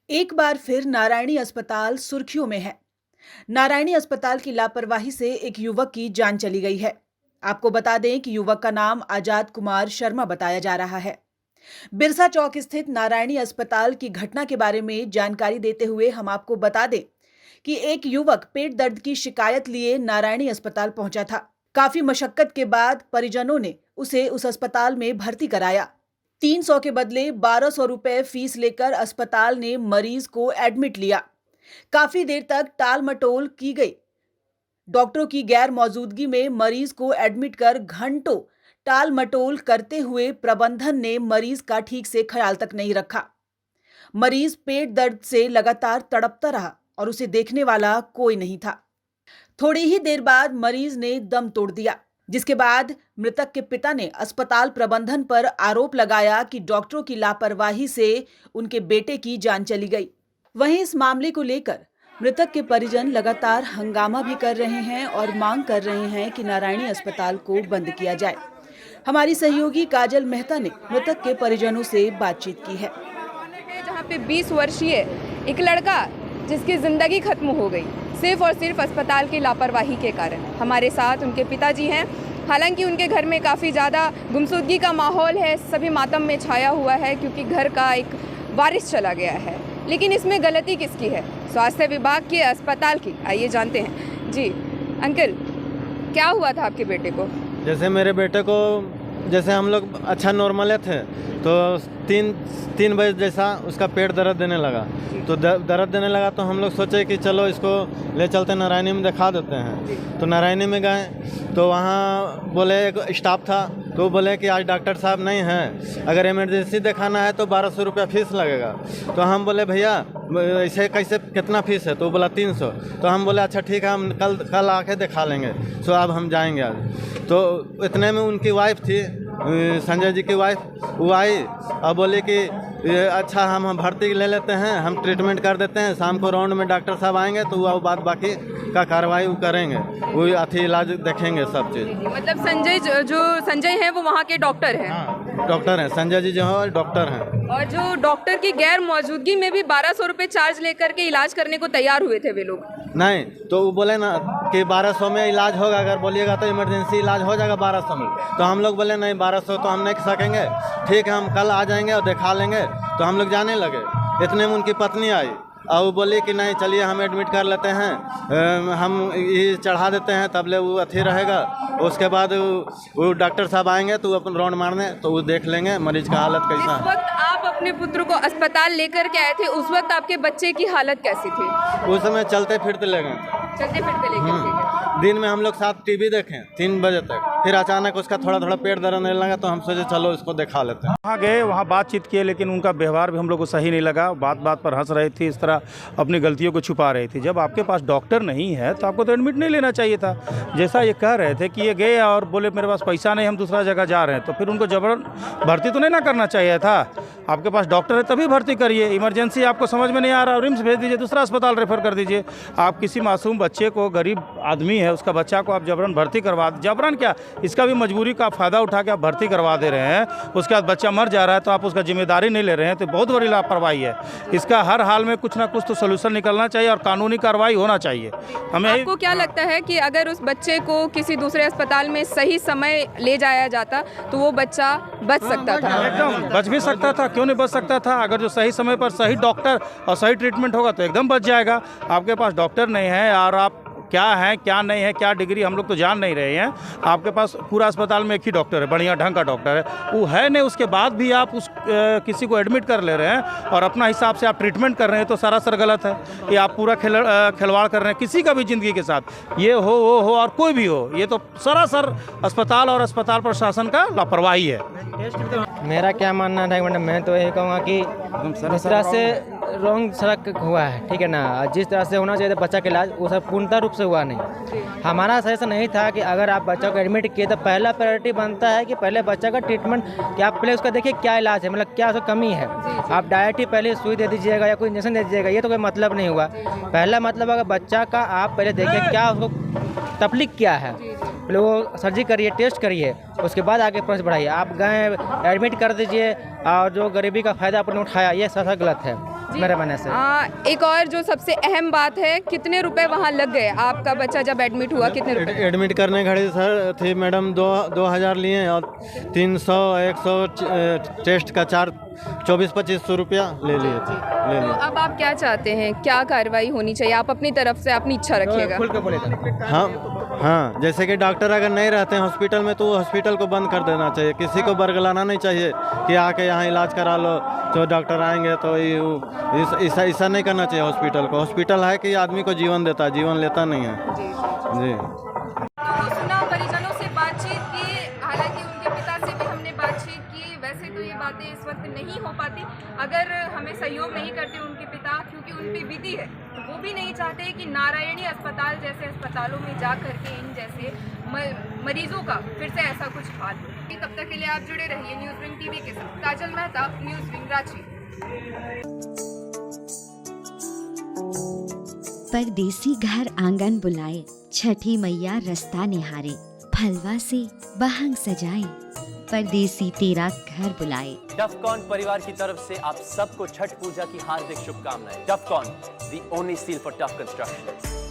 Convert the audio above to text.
एक बार फिर नारायणी अस्पताल सुर्खियों में है। नारायणी अस्पताल की लापरवाही से एक युवक की जान चली गई है। आपको बता दें कि युवक का नाम आजाद कुमार शर्मा बताया जा रहा है। बिरसा चौक स्थित नारायणी अस्पताल की घटना के बारे में जानकारी देते हुए हम आपको बता दें कि एक युवक पेट दर्द की शिकायत लिए नारायणी अस्पताल पहुंचा था। काफी मशक्कत के बाद परिजनों ने उसे उस अस्पताल में भर्ती कराया। 300 के बदले 1200 रुपए फीस लेकर अस्पताल ने मरीज को एडमिट लिया। काफी देर तक टाल मटोल की गई। डॉक्टरों की गैर मौजूदगी में मरीज को एडमिट कर घंटों टाल मटोल करते हुए प्रबंधन ने मरीज का ठीक से ख्याल तक नहीं रखा। मरीज पेट दर्द से लगातार तड़पता रहा और उसे देखने वाला कोई नहीं था। थोड़ी ही देर बाद मरीज ने दम तोड़ दिया, जिसके बाद मृतक के पिता ने अस्पताल प्रबंधन पर आरोप लगाया कि डॉक्टरों की लापरवाही से उनके बेटे की जान चली गई। वहीं इस मामले को लेकर मृतक के परिजन लगातार हंगामा भी कर रहे हैं और मांग कर रहे हैं कि नारायणी अस्पताल को बंद किया जाए। हमारी सहयोगी काजल मेहता ने मृतक के परिजनों से बातचीत की है। जहाँ पे 20 वर्षीय एक लड़का जिसकी जिंदगी खत्म हो गई सिर्फ और सिर्फ अस्पताल की लापरवाही के कारण। हमारे साथ उनके पिताजी हैं। हालांकि उनके घर में काफ़ी ज़्यादा गुमसुदगी का माहौल है, सभी मातम में छाया हुआ है क्योंकि घर का एक वारिस चला गया है। लेकिन इसमें गलती किसकी है? स्वास्थ्य विभाग की, अस्पताल की? आइए जानते हैं। जी अंकल, क्या हुआ था आपके बेटे को? जैसे मेरे बेटे को, जैसे हम लोग अच्छा नॉर्मल थे तो तीन बजे जैसा उसका पेट दर्द देने लगा। तो दर्द देने लगा तो हम लोग सोचे कि चलो इसको ले चलते नारायणी में दिखा देते हैं। तो नारायणी में गए तो वहाँ बोले, एक स्टाफ था तो वो बोले कि आज डॉक्टर साहब नहीं हैं, अगर इमरजेंसी दिखाना है तो 1200 रुपया फीस लगेगा। तो हम बोले भैया ऐसे कैसे, कितना फीस है? तो वो बोला 300। तो हम बोले अच्छा ठीक है, हम कल आके दिखा लेंगे। सो अब हम जाएंगे आज। तो इतने में उनकी वाइफ थी, संजय जी की वाइफ, वो आई और बोले कि अच्छा हम भर्ती ले लेते हैं, हम ट्रीटमेंट कर देते हैं, शाम को राउंड में डॉक्टर साहब आएंगे तो वो बात बाकी का कार्रवाई वो करेंगे, वो अथी इलाज देखेंगे सब चीज़। मतलब जो संजय हैं वो वहाँ के डॉक्टर हैं? हाँ, डॉक्टर हैं, संजय जी जो है डॉक्टर हैं। और जो डॉक्टर की गैर मौजूदगी में भी 1200 रुपये चार्ज लेकर के इलाज करने को तैयार हुए थे वे लोग? नहीं, तो वो बोले ना कि 1200 में इलाज होगा, अगर बोलिएगा तो इमरजेंसी इलाज हो जाएगा 1200 में। तो हम लोग बोले नहीं, 1200 तो हम नहीं सकेंगे, ठीक है हम कल आ जाएंगे और दिखा लेंगे। तो हम लोग जाने लगे। इतने में उनकी पत्नी आई और वो बोली कि नहीं चलिए हम एडमिट कर लेते हैं, हम ये चढ़ा देते हैं, तब ले वो अथी रहेगा। उसके बाद वो डॉक्टर साहब आएंगे तो वो अपन राउंड मारने तो वो देख लेंगे मरीज का हालत कैसा है। इस वक्त आप अपने पुत्र को अस्पताल लेकर के आए थे, उस वक्त आपके बच्चे की हालत कैसी थी? उस समय चलते फिरते ले गए, चलते फिरते लेकर के? दिन में हम लोग साथ टीवी देखें 3 बजे तक, फिर अचानक उसका थोड़ा थोड़ा पेट दर्द होने लगा तो हम सोचे चलो इसको दिखा लेते हैं। वहाँ गए, वहाँ बातचीत किए, लेकिन उनका व्यवहार भी हम लोग को सही नहीं लगा। बात बात पर हंस रही थी, इस तरह अपनी गलतियों को छुपा रही थी। जब आपके पास डॉक्टर नहीं है तो आपको तो एडमिट नहीं लेना चाहिए था। जैसा ये कह रहे थे कि ये गए और बोले मेरे पास पैसा नहीं, हम दूसरा जगह जा रहे हैं, तो फिर उनको जबरन भर्ती तो नहीं ना करना चाहिए था। आपके पास डॉक्टर है तभी भर्ती करिए। इमरजेंसी आपको समझ में नहीं आ रहा, रिम्स भेज दीजिए, दूसरा अस्पताल रेफर कर दीजिए। आप किसी मासूम बच्चे को, गरीब आदमी है उसका बच्चा को आप जबरन भर्ती करवा, जबरन क्या, इसका भी मजबूरी का फ़ायदा उठा के आप भर्ती करवा दे रहे हैं। उसके बाद बच्चा मर जा रहा है तो आप उसका जिम्मेदारी नहीं ले रहे हैं, तो बहुत बड़ी लापरवाही है। इसका हर हाल में कुछ ना कुछ तो सोल्यूशन निकलना चाहिए और कानूनी कार्रवाई होना चाहिए। हमें आपको क्या लगता है कि अगर उस बच्चे को किसी दूसरे अस्पताल में सही समय ले जाया जाता तो वो बच्चा बच सकता था? एकदम बच भी सकता था, क्यों नहीं बच सकता था? अगर जो सही समय पर सही डॉक्टर और सही ट्रीटमेंट होगा तो एकदम बच जाएगा। आपके पास डॉक्टर नहीं है और आप क्या है क्या नहीं है, क्या डिग्री हम लोग तो जान नहीं रहे हैं। आपके पास पूरा अस्पताल में एक ही डॉक्टर है, बढ़िया ढंग का डॉक्टर है, वो है नहीं। उसके बाद भी आप किसी को एडमिट कर ले रहे हैं और अपना हिसाब से आप ट्रीटमेंट कर रहे हैं, तो सरासर गलत है। ये आप पूरा खिलवाड़ कर रहे हैं किसी का भी ज़िंदगी के साथ, ये हो वो हो और कोई भी हो, ये तो सरासर अस्पताल और अस्पताल प्रशासन का लापरवाही है। मेरा क्या मानना है मैडम, मैं तो यही कहूँगा कि जिस तरह से रॉन्ग सड़क हुआ है, ठीक है ना, जिस तरह से होना चाहिए था बच्चा का इलाज, वो सब पूर्णतः रूप से हुआ नहीं। हमारा सजेशन नहीं था कि अगर आप बच्चा को एडमिट किए तो पहला प्रायोरिटी बनता है कि पहले बच्चा का ट्रीटमेंट, कि आप पहले उसका देखिए क्या इलाज है, मतलब क्या उसका कमी है। आप डायरेक्ट ही पहले सुई दे दीजिएगा या कोई इंजेक्शन दे दीजिएगा, ये तो कोई मतलब नहीं हुआ। पहला मतलब अगर बच्चा का आप पहले देखिए क्या उसको तकलीफ क्या है, पहले वो सर्जरी करिए, टेस्ट करिए, उसके बाद आगे प्रोसेस बढ़ाइए। आप गए एडमिट कर दीजिए और जो गरीबी का फ़ायदा आपने उठाया, ये सही गलत है। मेरे बनने से। एक और जो सबसे अहम बात है, कितने रुपए वहाँ लग गए? आपका बच्चा जब एडमिट हुआ कितने रुपए? एडमिट करने घड़ी सर थी मैडम 2000 लिए और 300-100 टेस्ट का चार्ज 2400-2500 रुपया ले लिए थे। तो अब आप क्या चाहते हैं, क्या कार्रवाई होनी चाहिए? आप अपनी तरफ से अपनी इच्छा रखिएगा। हाँ, जैसे कि डॉक्टर अगर नहीं रहते हैं हॉस्पिटल में तो हॉस्पिटल को बंद कर देना चाहिए। किसी को बरगलाना नहीं चाहिए कि आके यहाँ इलाज करा लो तो डॉक्टर आएंगे तो ऐसा नहीं करना चाहिए हॉस्पिटल को। हॉस्पिटल है कि आदमी को जीवन देता है, जीवन लेता नहीं है। जी तो सुना परिजनों से बातचीत की, हालांकि उनके पिता से भी हमने बातचीत की। वैसे तो ये बातें इस वक्त नहीं हो पाती अगर हमें सहयोग नहीं करते उनके पिता, क्योंकि उन पे विधि है। वो भी नहीं चाहते कि नारायणी अस्पताल जैसे अस्पतालों में जा करके इन जैसे मरीजों का फिर से ऐसा कुछ हाल हो। तब तक के लिए आप जुड़े रहिए न्यूज़ विंग टीवी के साथ। काजल मेहता, न्यूज़ विंग, रांची। परदेसी घर आंगन बुलाए, छठी मैया रास्ता निहारे, फलवा से बहंग सजाए, परदेसी तेरा घर बुलाए। डफकॉन परिवार की तरफ से आप सबको छठ पूजा की हार्दिक शुभकामनाएं। डफकॉन, the only seal for tough construction।